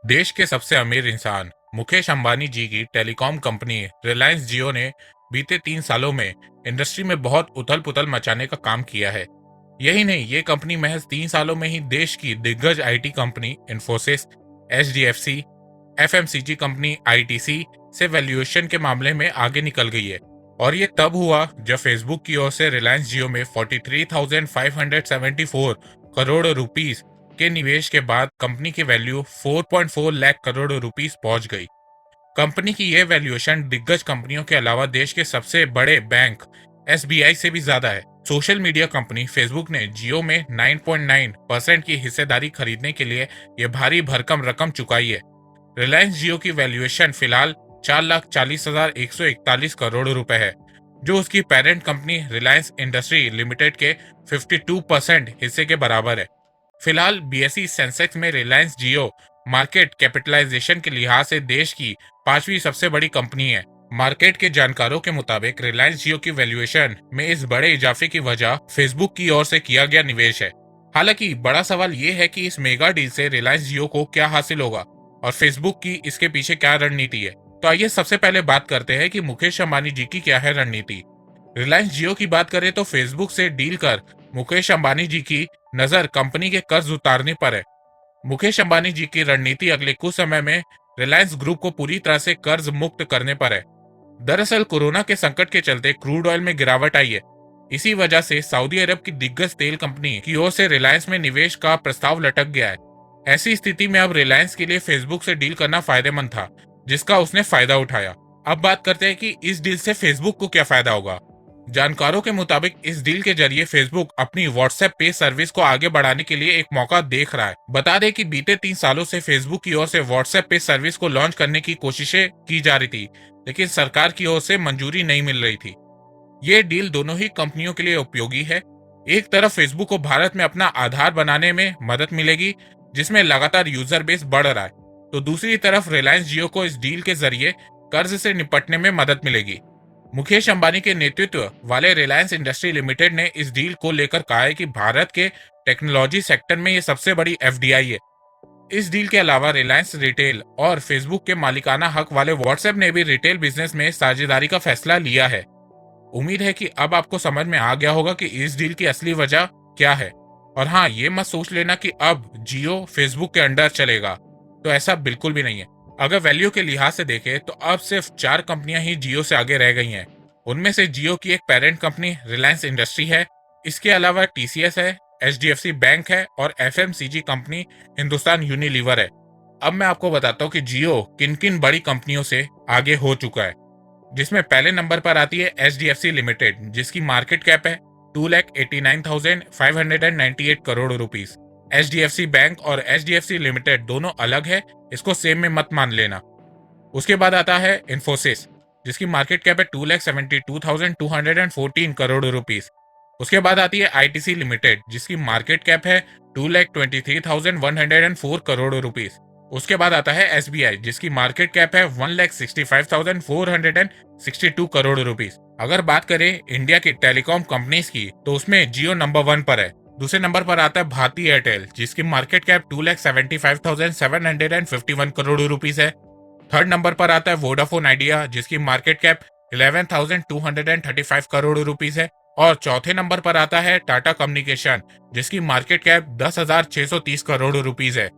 देश के सबसे अमीर इंसान मुकेश अंबानी जी की टेलीकॉम कंपनी रिलायंस जियो ने बीते 3 सालों में इंडस्ट्री में बहुत उथल पुथल मचाने का काम किया है। यही नहीं, ये कंपनी महज 3 सालों में ही देश की दिग्गज IT company Infosys, HDFC, FMCG company ITC से वैल्यूएशन के मामले में आगे निकल गई है। और ये तब हुआ जब फेसबुक की ओर से रिलायंस जियो में 43,574 करोड़ रुपीस के निवेश के बाद कंपनी की वैल्यू 4.4 लाख करोड़ रुपीस पहुंच गई। कंपनी की यह वैल्यूएशन दिग्गज कंपनियों के अलावा देश के सबसे बड़े बैंक एसबीआई से भी ज्यादा है। सोशल मीडिया कंपनी फेसबुक ने जियो में 9.9% की हिस्सेदारी खरीदने के लिए यह भारी भरकम रकम चुकाई है। रिलायंस जियो की वैल्यूएशन फिलहाल 4,40,141 करोड़ रुपए है, जो उसकी parent company Reliance industry limited के 52% हिस्से के बराबर है। फिलहाल बीएसई सेंसेक्स में रिलायंस जियो मार्केट कैपिटलाइजेशन के लिहाज से देश की 5वीं सबसे बड़ी कंपनी है। मार्केट के जानकारों के मुताबिक रिलायंस जियो की वैल्यूएशन में इस बड़े इजाफे की वजह फेसबुक की ओर से किया गया निवेश है। हालांकि बड़ा सवाल ये है कि इस मेगा डील से रिलायंस जियो को क्या हासिल होगा और फेसबुक की इसके पीछे क्या रणनीति है। तो आइए सबसे पहले बात करते हैं कि मुकेश अंबानी जी की क्या है रणनीति। रिलायंस जियो की बात करें तो फेसबुक से डील कर मुकेश अंबानी जी की नजर कंपनी के कर्ज उतारने पर है। मुकेश अंबानी जी की रणनीति अगले कुछ समय में रिलायंस ग्रुप को पूरी तरह से कर्ज मुक्त करने पर है। दरअसल कोरोना के संकट के चलते क्रूड ऑयल में गिरावट आई है। इसी वजह से सऊदी अरब की दिग्गज तेल कंपनी की ओर से रिलायंस में निवेश का प्रस्ताव लटक गया है। ऐसी स्थिति में अब रिलायंस के लिए फेसबुक से डील करना फायदेमंद था, जिसका उसने फायदा उठाया। अब बात करते हैं कि इस डील से फेसबुक को क्या फायदा होगा। जानकारों के मुताबिक इस डील के जरिए फेसबुक अपनी व्हाट्सएप पे सर्विस को आगे बढ़ाने के लिए एक मौका देख रहा है। बता दें कि बीते 3 सालों से फेसबुक की ओर से व्हाट्सएप पे सर्विस को लॉन्च करने की कोशिशें की जा रही थी, लेकिन सरकार की ओर से मंजूरी नहीं मिल रही थी। ये डील दोनों ही कंपनियों के लिए उपयोगी है। एक तरफ फेसबुक को भारत में अपना आधार बनाने में मदद मिलेगी, जिसमें लगातार यूजर बेस बढ़ रहा है, तो दूसरी तरफ रिलायंस जियो को इस डील के जरिए कर्ज से निपटने में मदद मिलेगी। मुकेश अंबानी के नेतृत्व वाले रिलायंस इंडस्ट्री लिमिटेड ने इस डील को लेकर कहा है कि भारत के टेक्नोलॉजी सेक्टर में ये सबसे बड़ी एफडीआई है। इस डील के अलावा रिलायंस रिटेल और फेसबुक के मालिकाना हक वाले व्हाट्सएप ने भी रिटेल बिजनेस में साझेदारी का फैसला लिया है। उम्मीद है कि अब आपको समझ में आ गया होगा कि इस डील की असली वजह क्या है। और हाँ, ये मत सोच लेना कि अब जियो फेसबुक के अंडर चलेगा, तो ऐसा बिल्कुल भी नहीं है। अगर वैल्यू के लिहाज से देखें तो अब सिर्फ 4 कंपनियां ही जियो से आगे रह गई हैं। उनमें से जियो की एक पेरेंट कंपनी रिलायंस इंडस्ट्री है। इसके अलावा टीसीएस है, एचडीएफसी बैंक है और एफएमसीजी कंपनी हिंदुस्तान यूनिलीवर है। अब मैं आपको बताता हूँ कि जियो किन किन बड़ी कंपनियों से आगे हो चुका है, जिसमें पहले नंबर पर आती है एचडीएफसी लिमिटेड, जिसकी मार्केट कैप है 2,89,598 करोड़ रुपीस। एचडीएफसी बैंक और एचडीएफसी लिमिटेड दोनों अलग है, इसको सेम में मत मान लेना। उसके बाद आता है इन्फोसिस, जिसकी मार्केट कैप है 2,72,214 करोड़ रुपीस। उसके बाद आती है आईटीसी लिमिटेड, जिसकी मार्केट कैप है 2,23,104 करोड़ रुपीस। उसके बाद आता है एसबीआई, जिसकी मार्केट कैप है 1,65,462 करोड़ रुपीस। अगर बात करें इंडिया की टेलीकॉम कंपनीज की, तो उसमें जियो नंबर 1 पर है। दूसरे नंबर पर आता है भारती एयरटेल, जिसकी मार्केट कैप 2,75,751 करोड़ रुपीस है। थर्ड नंबर पर आता है वोडाफोन आइडिया, जिसकी मार्केट कैप 11,235 करोड़ रुपीस है। और चौथे नंबर पर आता है टाटा कम्युनिकेशन, जिसकी मार्केट कैप 10,630 करोड़ रुपीस है।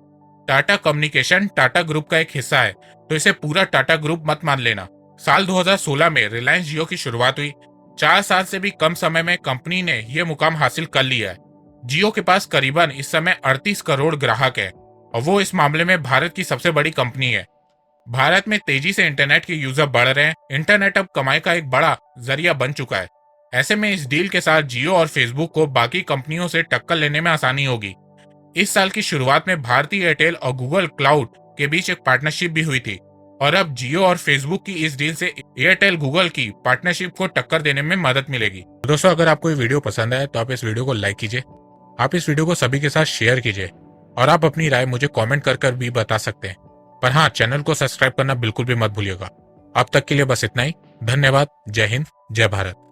टाटा कम्युनिकेशन टाटा ग्रुप का एक हिस्सा है, तो इसे पूरा टाटा ग्रुप मत मान लेना। साल 2016 में रिलायंस जियो की शुरुआत हुई। 4 साल से भी कम समय में कंपनी ने यह मुकाम हासिल कर लिया है। जियो के पास करीबन इस समय 38 करोड़ ग्राहक है और वो इस मामले में भारत की सबसे बड़ी कंपनी है। भारत में तेजी से इंटरनेट के यूजर बढ़ रहे हैं। इंटरनेट अब कमाई का एक बड़ा जरिया बन चुका है। ऐसे में इस डील के साथ जियो और फेसबुक को बाकी कंपनियों से टक्कर लेने में आसानी होगी। इस साल की शुरुआत में भारती एयरटेल और गूगल क्लाउड के बीच एक पार्टनरशिप भी हुई थी और अब जियो और फेसबुक की इस डील से एयरटेल गूगल की पार्टनरशिप को टक्कर देने में मदद मिलेगी। दोस्तों, अगर आपको ये वीडियो पसंद आए तो आप इस वीडियो को लाइक कीजिए, आप इस वीडियो को सभी के साथ शेयर कीजिए और आप अपनी राय मुझे कमेंट कर भी बता सकते हैं। पर हाँ, चैनल को सब्सक्राइब करना बिल्कुल भी मत भूलिएगा। अब तक के लिए बस इतना ही। धन्यवाद। जय हिंद, जय भारत।